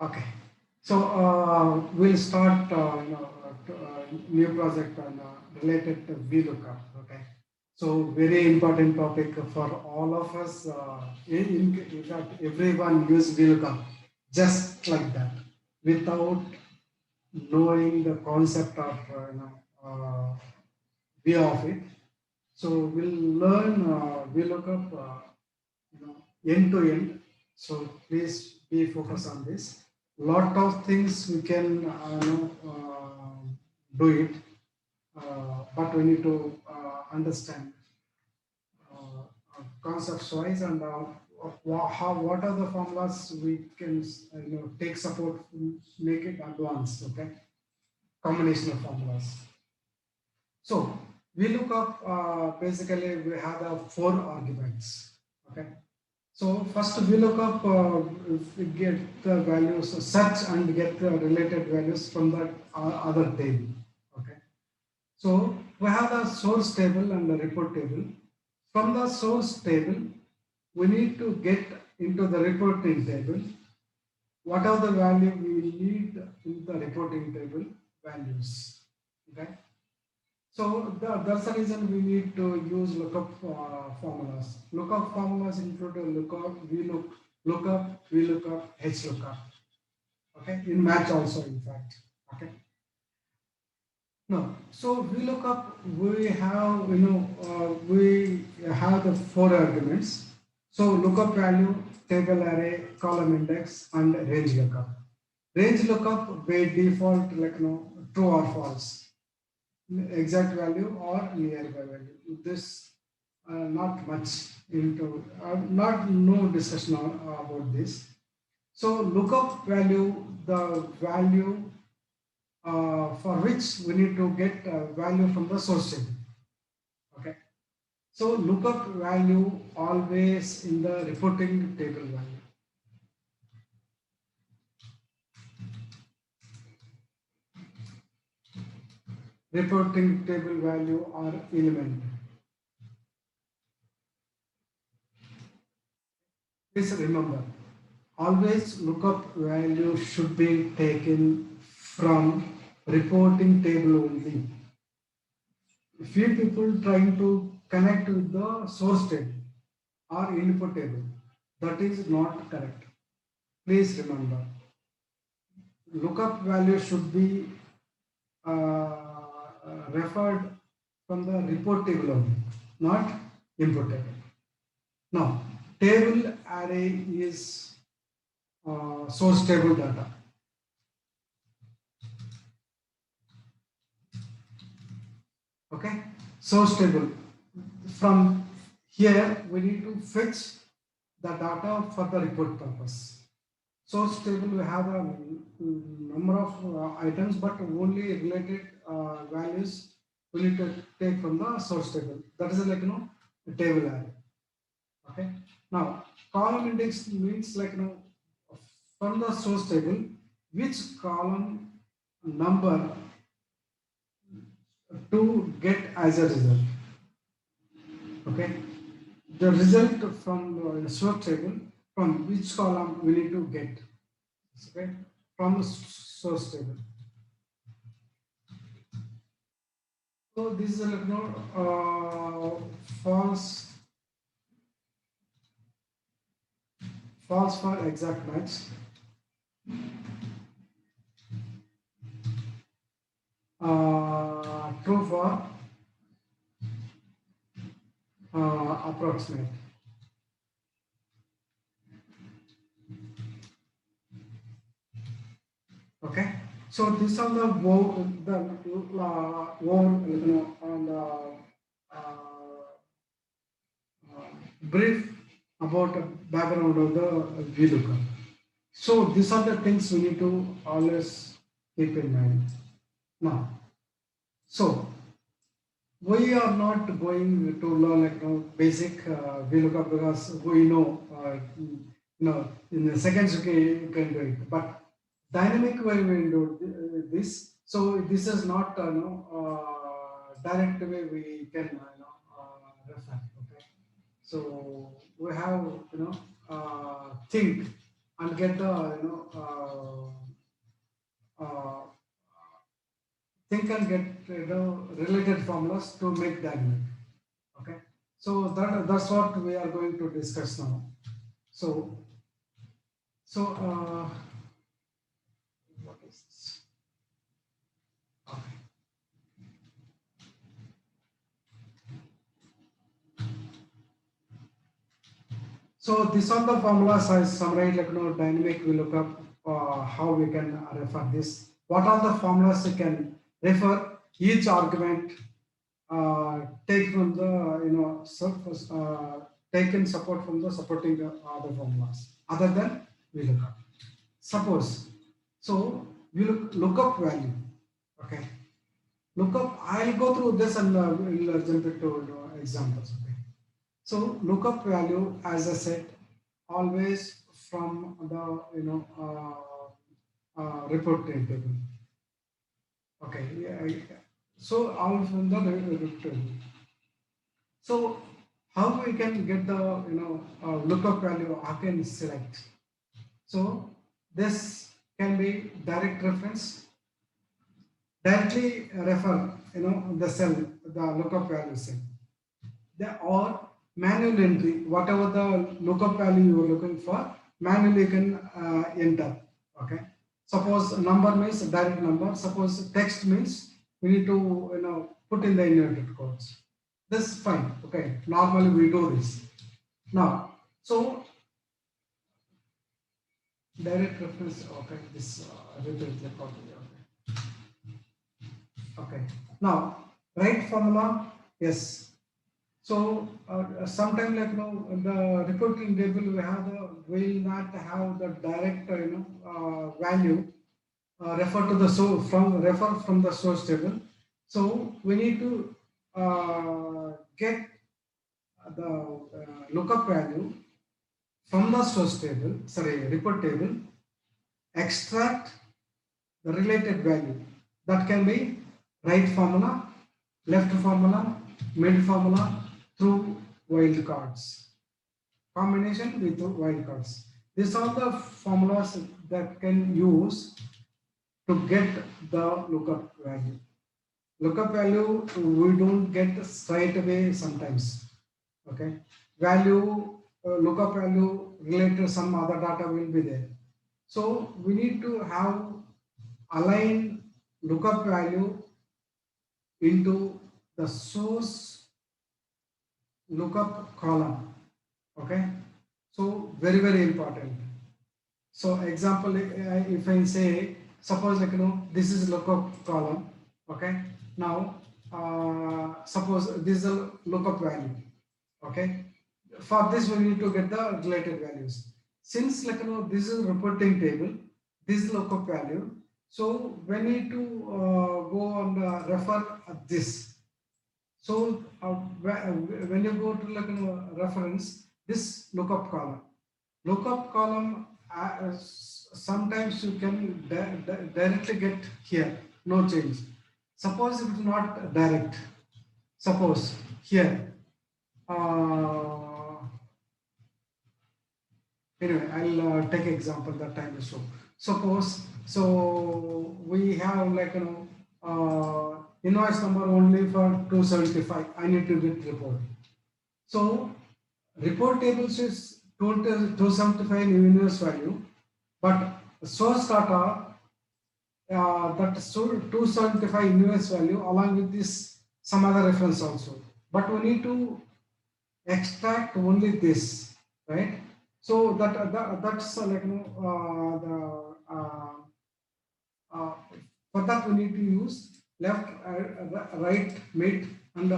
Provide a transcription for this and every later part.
Okay. So we'll start new project on related to VLOOKUP. Okay. So very important topic for all of us. In fact, everyone use VLOOKUP just like that without knowing the concept of way of it. So we'll learn VLOOKUP end to end. So please be focused on this. Lot of things we can do it, but we need to understand concepts wise and how what are the formulas we can take support, make it advanced. Okay, combination of formulas. So we look up basically we have four arguments. Okay. So first we look up, if we get the values search and get the related values from the other table. Okay. So we have the source table and the report table. From the source table, we need to get into the reporting table. What are the value we need in the reporting table values? Okay. So that's the reason we need to use lookup formulas. Lookup formulas include lookup, lookup, VLOOKUP, HLOOKUP. Okay, in match also in fact. Okay. No, so VLOOKUP we have we have the four arguments. So lookup value, table array, column index, and range lookup. Range lookup by default true or false, exact value or nearby value. This not much into not no discussion about this. So lookup value, the value for which we need to get value from the source table. Okay. So lookup value always in the reporting table value. Reporting table value or element. Please remember, always lookup value should be taken from reporting table only. Few people trying to connect with the source table or input table. That is not correct. Please remember, lookup value should be referred from the report table only, not input table. Now, table array is source table data. Okay, source table. From here, we need to fetch the data for the report purpose. Source table we have a number of items, but only related values we need to take from the source table. That is a table array. Okay. Now column index means from the source table which column number to get as a result. Okay. The result from the source table, from which column we need to get. Okay. From the source table. So this is false for exact match. True for approximate. Okay, so these are the on the brief about the background of the VLOOKUP. So these are the things we need to always keep in mind. Now, so we are not going to learn basic VLOOKUP because we know in the seconds you can do it, but dynamic way we do this. So this is not direct way we can refer. Okay, so we have think and get the uh, think and get related formulas to make dynamic. Okay, so that's what we are going to discuss now. So what is this? Okay. So these are the formulas I summarized, like dynamic. We look up how we can refer this. What are the formulas we can refer? Each argument take from the taken support from the supporting the other formulas other than we look up. Suppose so we look up value. Okay, look up. I'll go through this and we'll jump into examples. Okay. So lookup value, as I said, always from the reporting table. Okay, yeah. So all from the report table. So how we can get the lookup value? How can select? So this can be direct reference, directly refer the cell, the lookup value cell. Or manual entry, whatever the lookup value you are looking for, manually you can enter. Okay. Suppose number means direct number. Suppose text means we need to put in the inverted codes. This is fine. Okay. Normally we do this. Now, so direct reference. Okay. This repeat the copy. Okay. Okay. Now, right formula. Yes. So sometimes like the reporting table we have will not have the direct value refer to the refer from the source table. So we need to get the lookup value from the source table, sorry, report table, extract the related value. That can be right formula, left formula, mid formula through wildcards. Combination with wildcards. These are the formulas that can use to get the lookup value. Lookup value we don't get straight away sometimes. Okay, value lookup value related to some other data will be there. So we need to have align lookup value into the source lookup column. Okay, so very important. So example, if I say suppose this is lookup column. Okay, now suppose this is a lookup value. Okay, for this we need to get the related values. Since this is reporting table, this is lookup value. So we need to go and refer this. So when you go to reference this lookup column, sometimes you can directly get here, no change. Suppose it is not direct. Suppose here. Anyway, I'll take example that time to show. Suppose so we have invoice number only for 275. I need to get report. So report tables is 275 new invoice value, but source data that 275 invoice value along with this some other reference also. But we need to extract only this, right? So that's for that we need to use left, right, mid, and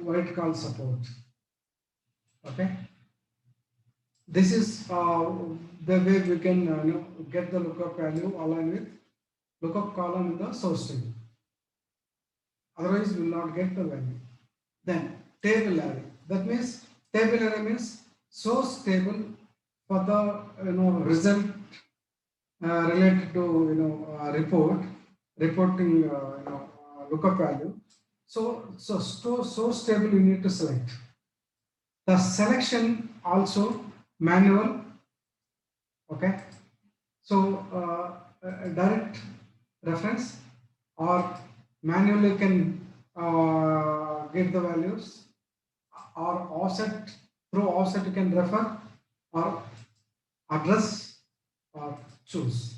right call support. Okay. This is the way we can get the lookup value aligned with lookup column in the source table. Otherwise, we will not get the value. Then table array. That means table array means source table for the result related to reporting lookup value. So source table you need to select. The selection also manual. Okay. So a direct reference or manually can get the values, or offset, through offset you can refer, or address, or choose.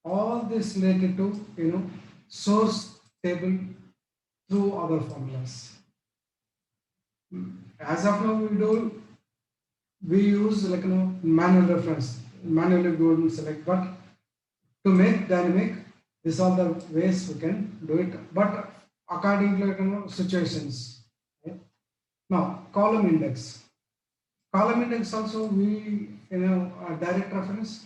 All this related to source table through other formulas. As of now we use like manual reference, manually go and select, but to make dynamic, these are the ways we can do it, but according to situations. Okay? Now column index. Column index also we a direct reference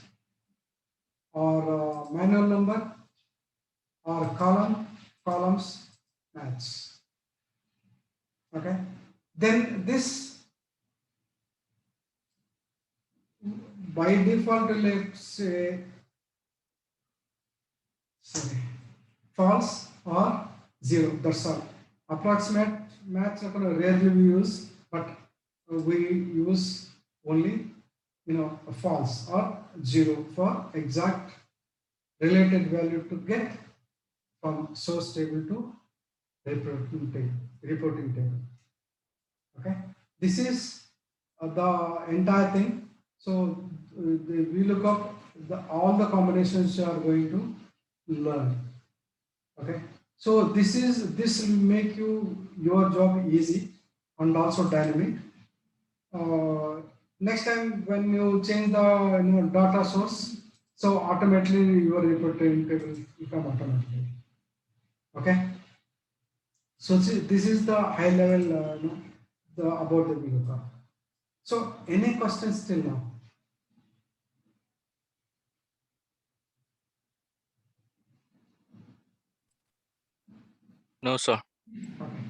or manual number or columns match. Okay. Then this by default, let's say false or zero. That's all. Approximate match rarely we use, but we use only false or zero for exact related value to get from source table to reporting table. Okay, this is the entire thing. So we look up all the combinations you are going to learn. Okay, so this will make your job easy and also dynamic. Next time when you change the data source, so automatically your reporting table will come automatically. Okay, so this is the high level about the VLOOKUP. So any questions till now? No, sir. Okay.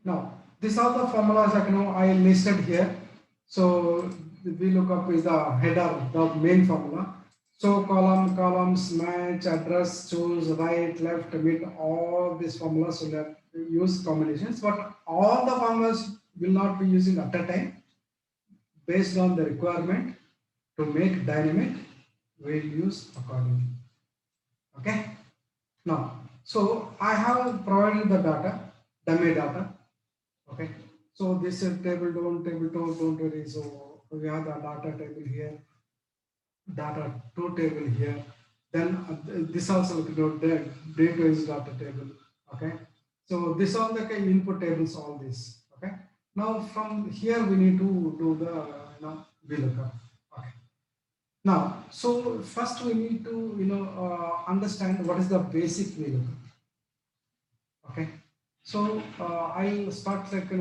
Now these are the formulas that I listed here. So the VLOOKUP is the header, the main formula. So columns, match, address, choose, right, left, mid, all these formulas will have use combinations, but all the formulas will not be using at a time. Based on the requirement to make dynamic, we'll use accordingly. Okay. Now, so I have provided the data, dummy data. Okay. So this is table don't worry. So we have the data table here, data 2 table here. Then this also the data is data table. Okay. So this all the input tables, all this. Okay. Now from here we need to do the VLOOKUP. Okay. Now, so first we need to understand what is the basic VLOOKUP. Okay. So I'll start like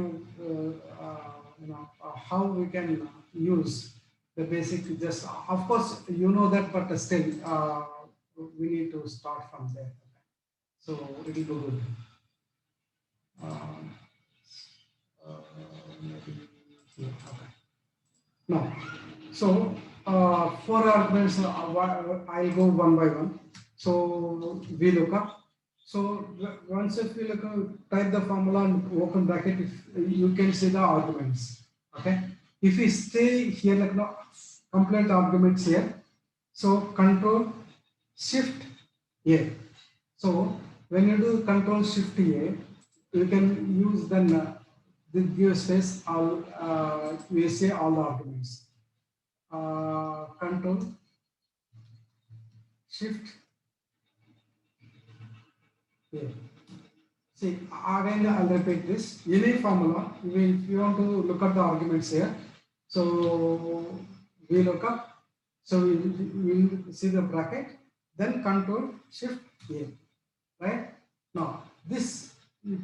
how we can use the basic. Just of course you know that, but still we need to start from there. Okay. So it will go good. Um, maybe here. Okay. Now, so four arguments. I'll go one by one. So VLOOKUP. So once if you type the formula and open bracket, if you can see the arguments. Okay. If we stay here like complete arguments here. So Control Shift A. So when you do Control Shift A, you can use then give space all we say all the arguments. Control Shift A. See, again I'll repeat this. Any formula, if you want to look at the arguments here, so we look up, so we see the bracket, then Control Shift A, right? Now this it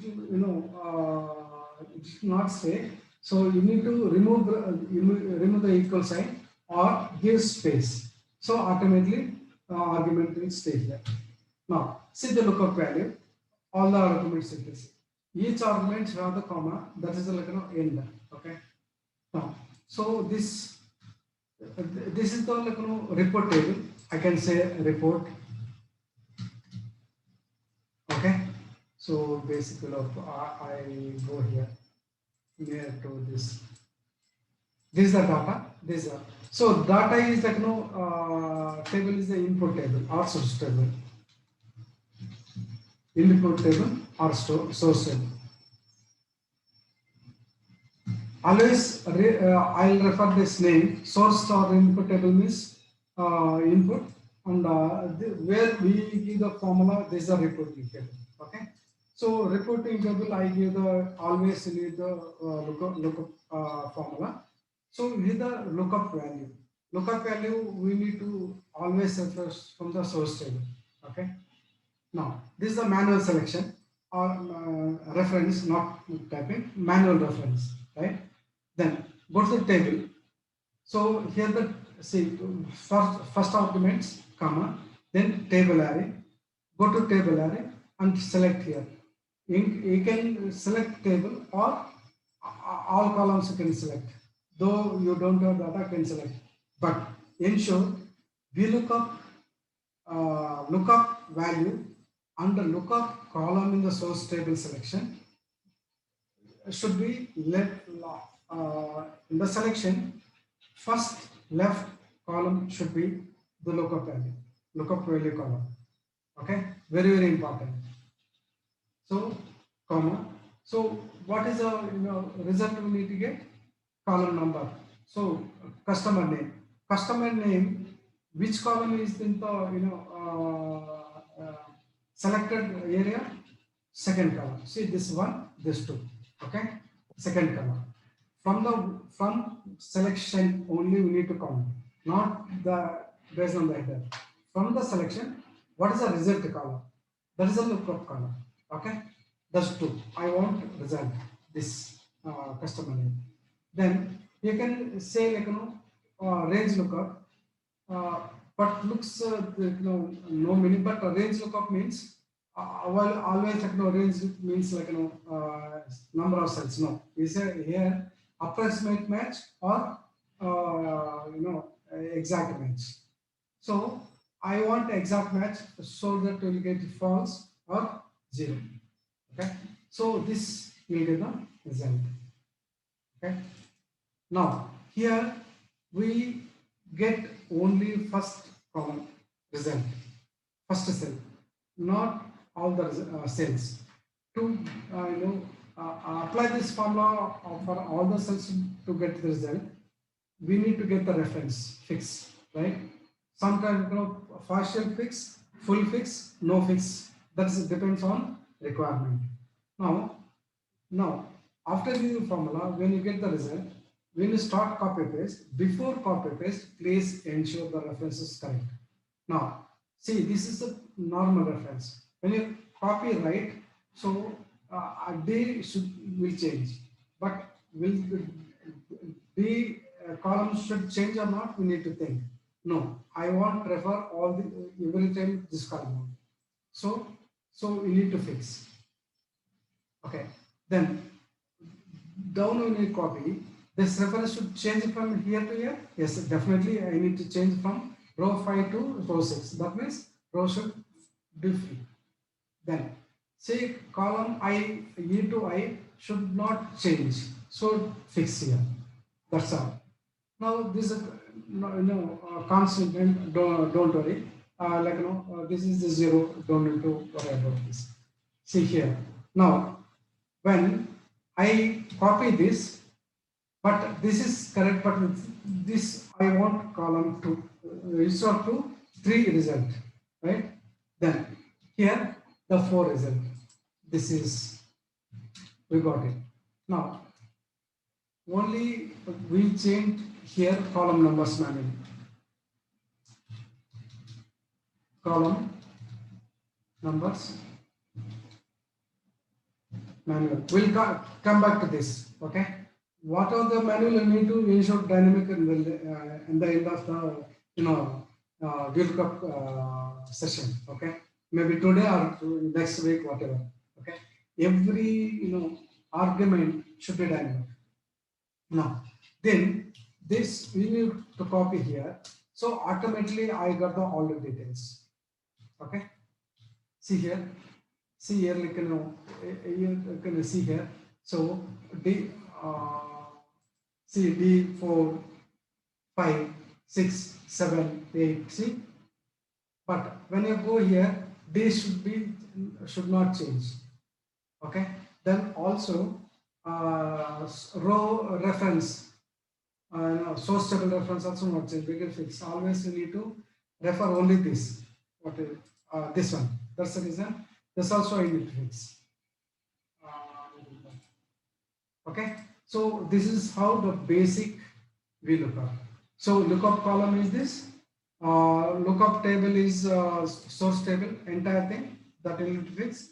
should not stay. So you need to remove the equal sign or give space. So automatically argument will stay here. Now see the lookup value. All the arguments in this. Each argument have the comma, that is like end. Okay. Now, so this is the like report table. I can say report. Okay. So basically, I go here near to this This is the data. This is the, so data is like table is the input table or source table. Input table or source table. Always I'll refer this name. Source or input table means input, and where we give the formula, this is a reporting table. Okay. So reporting table, I give the always need the lookup formula. So with the lookup value. Lookup value we need to always refer from the source table. Okay. Now this is the manual selection or reference, not typing, manual reference, right? Then go to the table. So here the see first arguments, comma, then table array. Go to table array and select here. You can select table or all columns you can select. Though you don't have data, can select. But ensure lookup value and the lookup column in the source table selection should be left in the selection. First left column should be the lookup value column. Okay, very important. So comma. So what is the result we need to get? Column number. So customer name. Customer name. Which column is in the selected area? Second column. See this one, this two. Okay. Second column. From selection only we need to count, not the based on the header. From the selection, what is the result column? That is the lookup column. Okay. That's two. I want result. This customer name. Then you can say like range lookup, but looks no meaning. But range lookup means well always like range means like number of cells. No, we say here approximate match or exact match. So I want exact match so that we will get false or zero. Okay, so this will get the result. Okay. Now here we get only first column result, first cell, not all the cells. To apply this formula for all the cells to get the result, we need to get the reference fix, right? Sometimes partial fix, full fix, no fix. That depends on requirement. Now after using formula, when you get the result, when you start copy paste, before copy paste, please ensure the reference is correct. Now, see, this is a normal reference. When you copy right, so a day will change, but will the column should change or not? We need to think. No, I want refer all the every time this column. So we need to fix. Okay, then down when you copy, this reference should change from here to here. Yes, definitely I need to change from row 5 to row 6. That means row should be free. Then say column I, E to I should not change. So fix here. That's all. Now this is constant. Don't worry. This is the 0. Don't need to worry about this. See here. Now when I copy this, but this is correct, but this I want column 2, instead of 2, 3 result, right? Then here the 4 result. This is, we got it. Now only we change here column numbers manually. Column numbers manual. We'll come back to this. Okay. What are the manual you need to ensure dynamic in the end of the VLOOKUP session. Okay. Maybe today or next week, whatever. Okay. Every argument should be dynamic. Now then this we need to copy here. So automatically I got all the details. Okay. See here. See here, like you can see here. So the See D4, 5, 6, 7, 8. See, but when you go here, D should not change. Okay. Then also row reference, source table reference also not change because it's always you need to refer only this. What is this one? That's the reason. This also I need to fix. Okay. So this is how the basic VLOOKUP. So lookup column is this. Lookup table is source table, entire thing that will need to fix.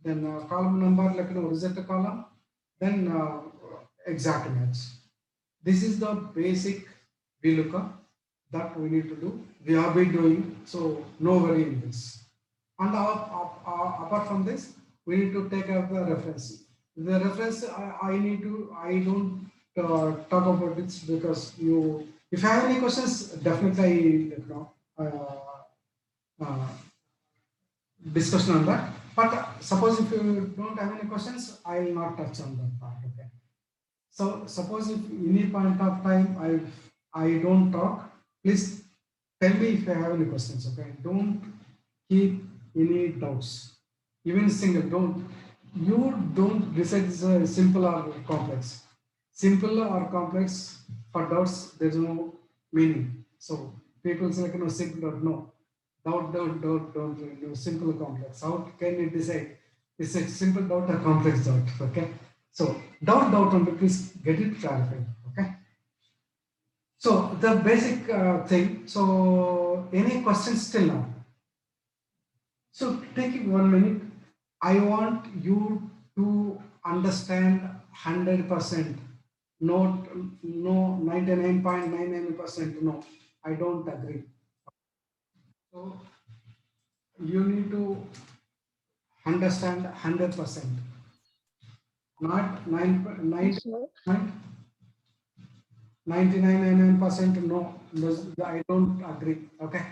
Then column number like rosetta column. Then exact match. This is the basic VLOOKUP that we need to do. We have been doing, so no worry in this. And apart from this, we need to take up the reference. The reference I don't talk about it because you, if you have any questions, definitely discussion on that. But suppose if you don't have any questions, I will not touch on that part. Okay. So suppose if any point of time I don't talk, please tell me if you have any questions. Okay. Don't keep any doubts. Even single don't decide this is simple or complex. Simple or complex, for doubts there is no meaning. So people say simple or no. Don't simple or complex. How can you decide? Is it simple doubt or complex doubt? Okay. So doubt only, please get it clarified. Okay. So the basic thing. So any questions till now? So take 1 minute. I want you to understand 100%. No 99.99%. No, I don't agree. So you need to understand 100%. Not 99.99%. No, I don't agree. Okay.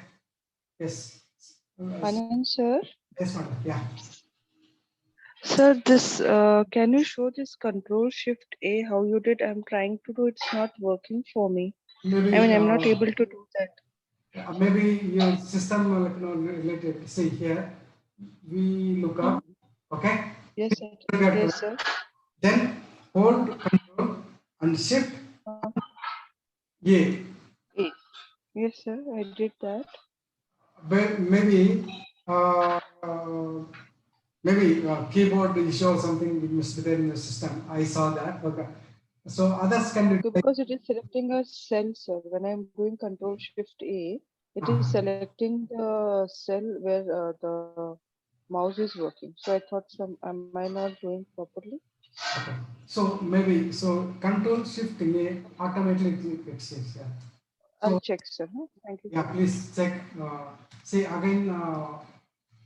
Yes. Anand sir. Yes, madam. Yeah. Sir, this can you show this Control Shift A how you did? I'm trying to do. It's not working for me. Maybe I mean, I'm not able to do that. maybe your system related. See here, we look up. Okay. Yes, sir. Yes, sir. Then hold Control and Shift A. A. Yes, sir. I did that. But maybe keyboard issue or something must be there in the system. I saw that. Okay. So others can do. Because it is selecting a cell, sir. When I'm doing Control Shift A, it is selecting the cell where the mouse is working. So I thought, am I not doing properly? Okay. So maybe Control Shift A automatically fixes. Yeah. So, I'll check, sir. Thank you. Yeah, please check. See again.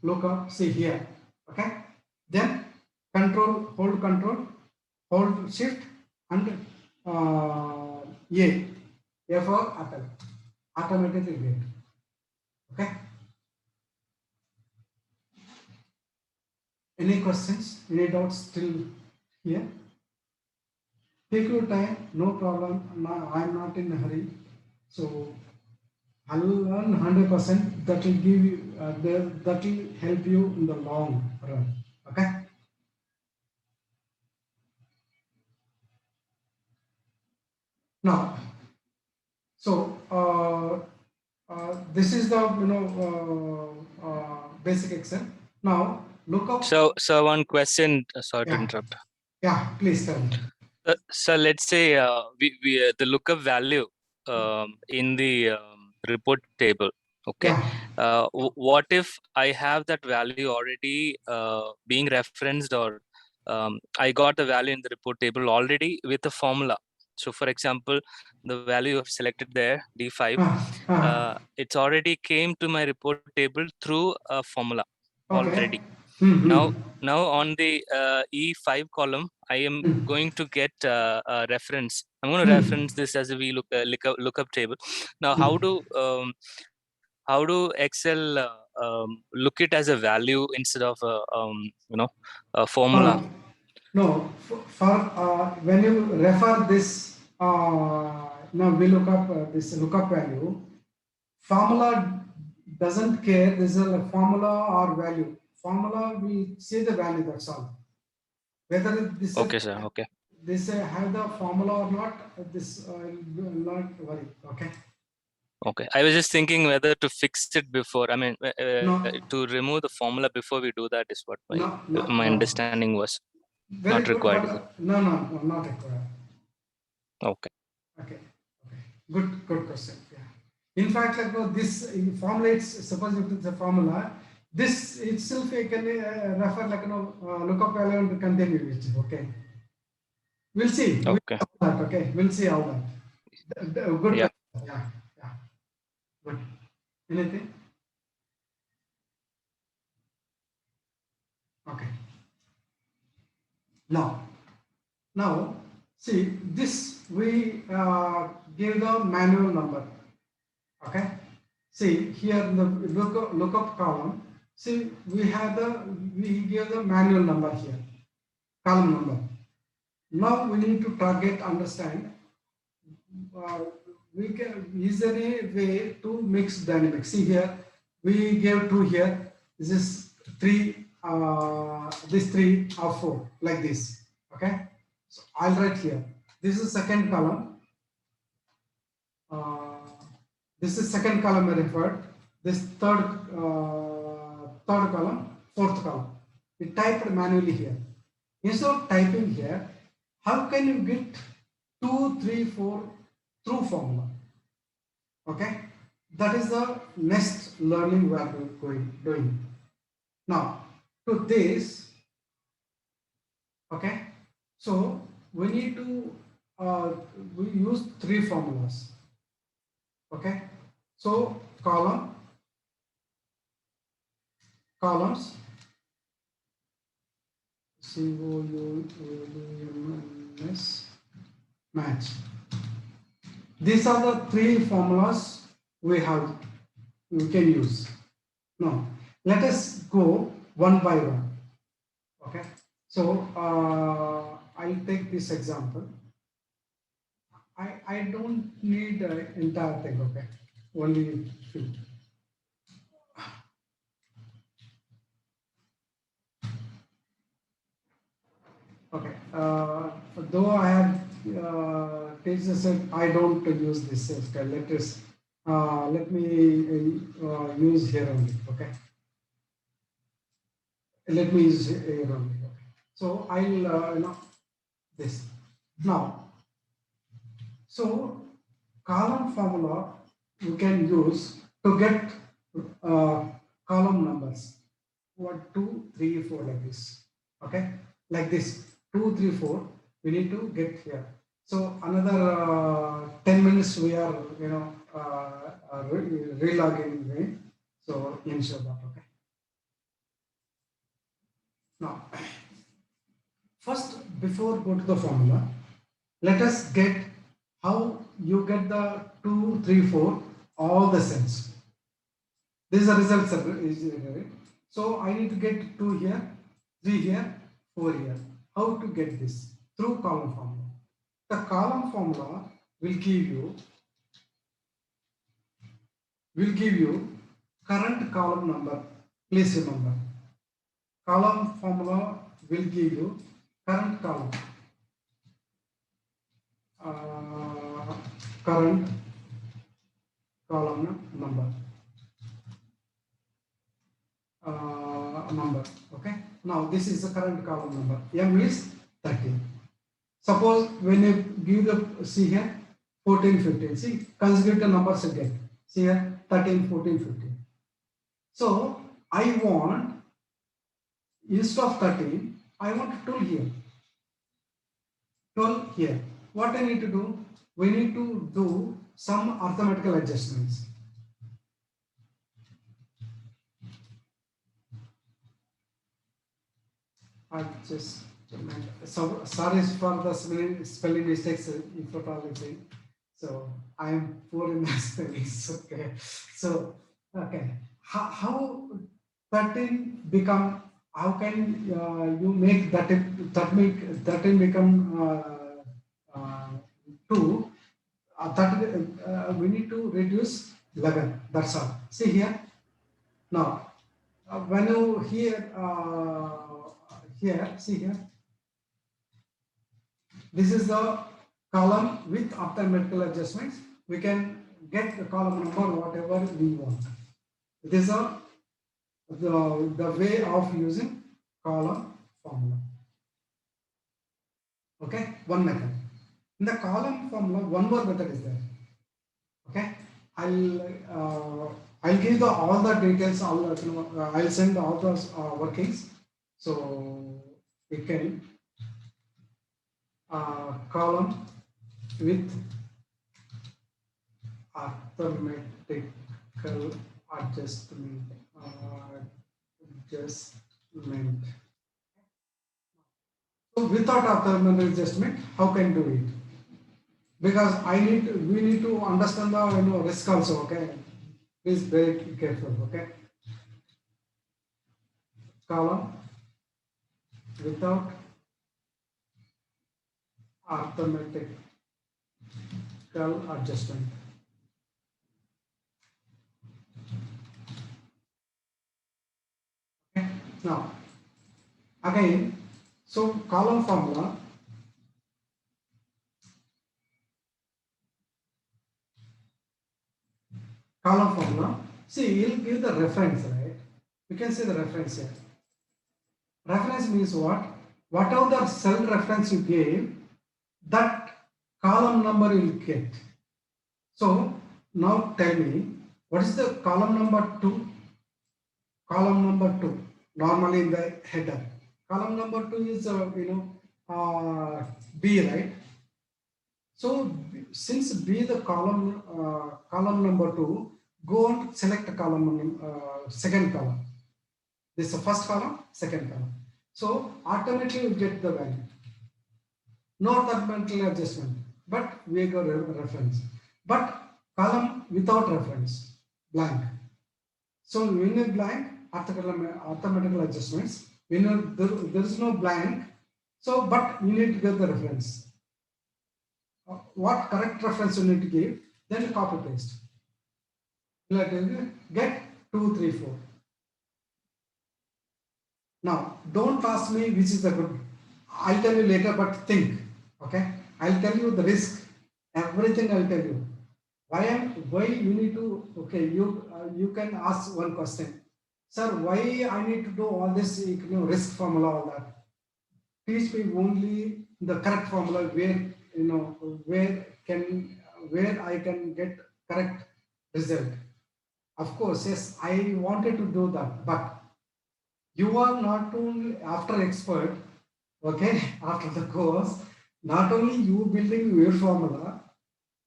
Look up. See here. Okay. Then hold Shift and A for Apple. Automatically get. Okay. Any questions? Any doubts still here? Take your time. No problem. I'm not in a hurry. So I'll learn 100%. That will give you. That will help you in the long run. Okay. Now, so this is the basic Excel. Now look up. So one question. Sorry to interrupt. Yeah, please tell me. So let's say we the lookup value in the report table. Okay. Yeah. What if I have that value already being referenced, or I got the value in the report table already with a formula? So for example, the value you have selected there, D5, it's already came to my report table through a formula already. Now on the E5 column, I am going to get a reference. I'm going to reference this as a lookup table. Now, how do Excel look it as a value instead of a formula? No, for when you refer this now we look up this lookup value. Formula doesn't care. This is a formula or value. Formula we say the value. That's all. Whether this Okay, sir. Okay. this have the formula or not, this will not worry. Okay. Okay. I was just thinking whether to fix it before. I mean, No, to remove the formula before we do that is what no, my no. understanding was. Very Not good, required, but is it? no, not required. Okay. Okay, okay. Good question. Yeah. In fact, like this formula, it's suppose if it's a formula, this itself you can refer like lookup value and continuity. Okay. We'll see. Okay. Okay. We'll see how that. Good. Yeah. Yeah. Yeah. Good. Anything? Okay. Now, see this we give the manual number. Okay. See here in the lookup column. See we give the manual number here, column number. Now we need to target understand. We can is there a way to mix dynamics? See here we gave 2 here. This is 3. This 3 or 4 like this. Okay. So I'll write here. This is second column. This is second column I referred. This third column, fourth column. We typed manually here. Instead of typing here, how can you get 2, 3, 4 through formula? Okay, that is the next learning we are doing. Now to this, okay. So we need to we use 3 formulas. Okay, so columns, COULMS, match. These are the 3 formulas we can use. Now let us go one by one. Okay, so I'll take this example. I don't need entire thing, okay? Only few. Okay. Though I have teachers said I don't use this letters. Let me use here only. Okay. Let me use here only. Okay. So I'll this now. So column formula you can use to get column numbers 1, 2, 3, 4 like this. Okay, like this 2, 3, 4. We need to get here. So another 10 minutes we are relogging. So ensure that. Okay. Now first before go to the formula, let us get how you get the 2, 3, 4 all the cells. This is the result. So I need to get 2 here, 3 here, 4 here. How to get this? Through column formula. The column formula will give you current column number. Please remember, column formula will give you current column. Current column number. Okay. Now this is the current column number. M is 13. Suppose when you give the see here 14, 15. See consecutive numbers again. See here 13, 14, 15. So I want instead of 13, I want 12 here. 12 here. What I need to do? We need to do some arithmetical adjustments. I just so sorry for the spelling mistakes if at all. So I am poor in the spellings. Okay. So okay. How 13 become? How can you make 13 become 2, we need to reduce 11. That's all. See here. Now, when you here, see here. This is the column with arithmetical adjustments. We can get the column number whatever we want. This is the way of using column formula. Okay, one method. In the column formula, one more method is there. Okay, I'll give all the details. I'll send all those workings. So we can column with arithmetical adjustment. So without arithmetical adjustment, how can do it? Because we need to understand the risk also. Okay, please be very careful. Okay, column without arithmetical adjustment. Okay. Now again, so column formula. Column formula. See, you'll give the reference, right? You can see the reference here. Reference means what? Whatever the cell reference you gave, that column number you will get. So now tell me, what is the column number 2? Column number 2, normally in the header. Column number 2 is B, right? So since B the column number 2, go and select column second column. This is the first column, second column. So automatically you get the value. No arithmetical adjustment, but we got reference. But column without reference, blank. So when you blank, arithmetical adjustments. When there is no blank, so but you need to get the reference. What correct reference you need to give, then copy paste. Let you get 2, 3, 4. Now don't ask me which is the good. I'll tell you later, but think. Okay, I'll tell you the risk. Everything I'll tell you. Why you need to? Okay, you can ask one question, sir. Why I need to do all this? Risk formula, all that. Teach me only the correct formula where where I can get correct result. Of course, yes, I wanted to do that, but you are not only after expert, okay, after the course, not only you building your formula,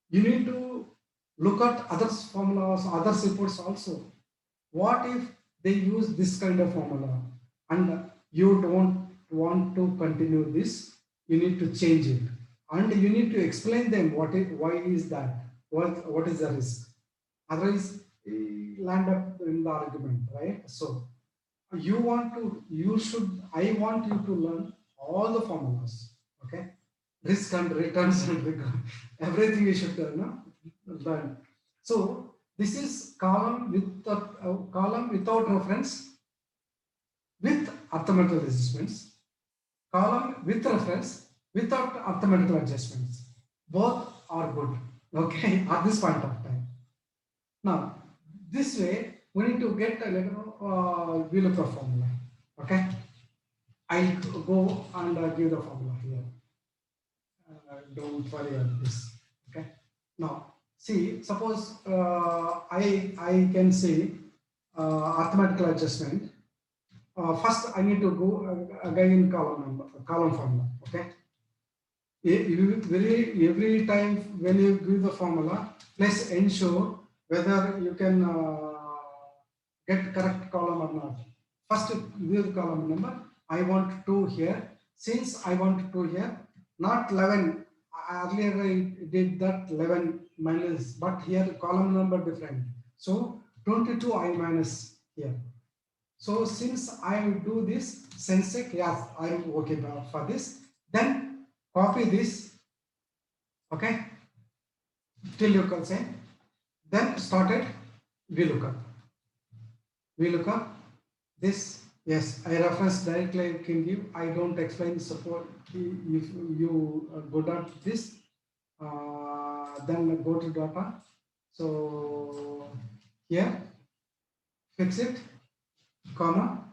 you need to look at others formulas, other reports also. What if they use this kind of formula and you don't want to continue this? You need to change it. And you need to explain them why is that, what is the risk. Otherwise, you land up in the argument, right? So I want you to learn all the formulas, okay? Risk and returns and everything you should learn. So this is column without reference with arithmetical adjustments, column with reference without arithmetical adjustments. Both are good, okay, at this point of time. Now, this way, we need to get a VLOOKUP formula, okay? I'll go and give the formula here. Don't worry about this, okay? Now, see, suppose I can say arithmetical adjustment. First, I need to go again in column formula, okay? Every time when you give the formula, please ensure whether you can get correct column or not. First, give the column number. I want 2 here. Since I want 2 here, not 11. Earlier I did that 11 minus, but here column number different. So 22 I minus here. So since I do this, sense check, yes, I'm okay for this. Then copy this, okay? till you can say, then started VLOOKUP. VLOOKUP, this, yes, I reference directly I can give, I don't explain support. If you go down to this, then go to data. So here, fix it, comma.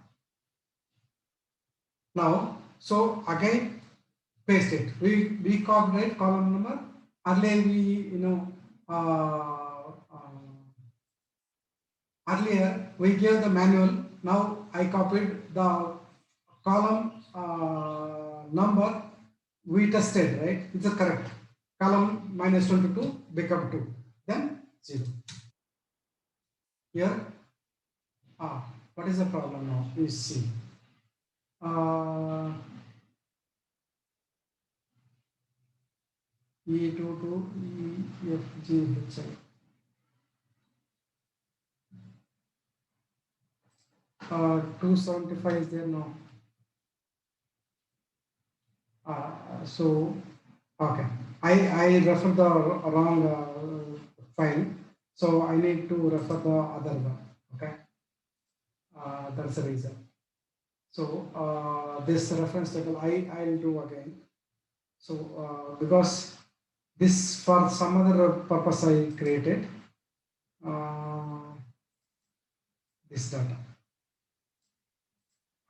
Now, so again, paste it. We copied column number. Earlier earlier we gave the manual. Now I copied the column number we tested, right? It's a correct. Column minus 22 become 2. Then 0. Here, what is the problem now? We see. E2 to E, F, G, H, I. 275 is there now. So, okay. I refer the wrong file. So I need to refer the other one. Okay. That's the reason. So this reference table I'll do again. So because this for some other purpose I created this data.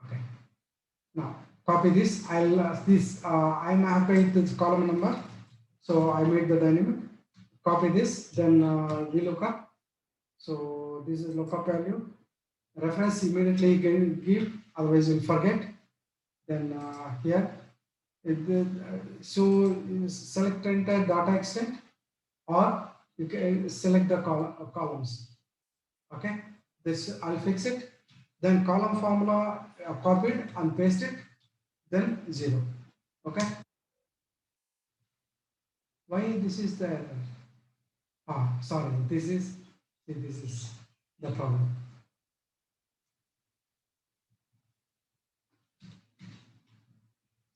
Okay. Now copy this. I'm happy with this column number. So I made the dynamic. Copy this. Then VLOOKUP. So this is lookup value. Reference immediately you can give. Otherwise you'll forget. Then here. So select entire data extent, or you can select the columns. Okay, this I'll fix it. Then column formula copied and paste it. Then 0. Okay. Why this is the error? Sorry. This is the problem.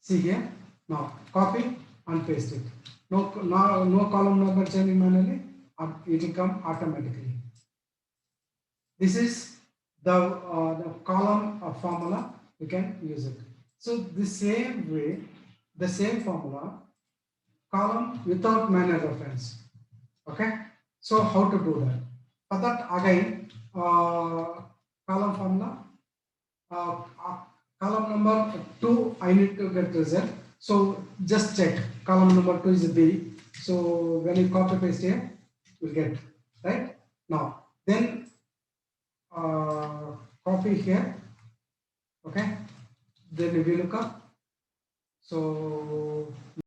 See here. Now copy and paste it. No column number changing manually. It will come automatically. This is the column formula. You can use it. So the same way, the same formula, column without manual reference. Okay. So how to do that? For that again, column formula, column number 2, I need to get result. So just check column number 2 is B. So when you copy paste here, you'll get right. Now then copy here. Okay. Then we look up. So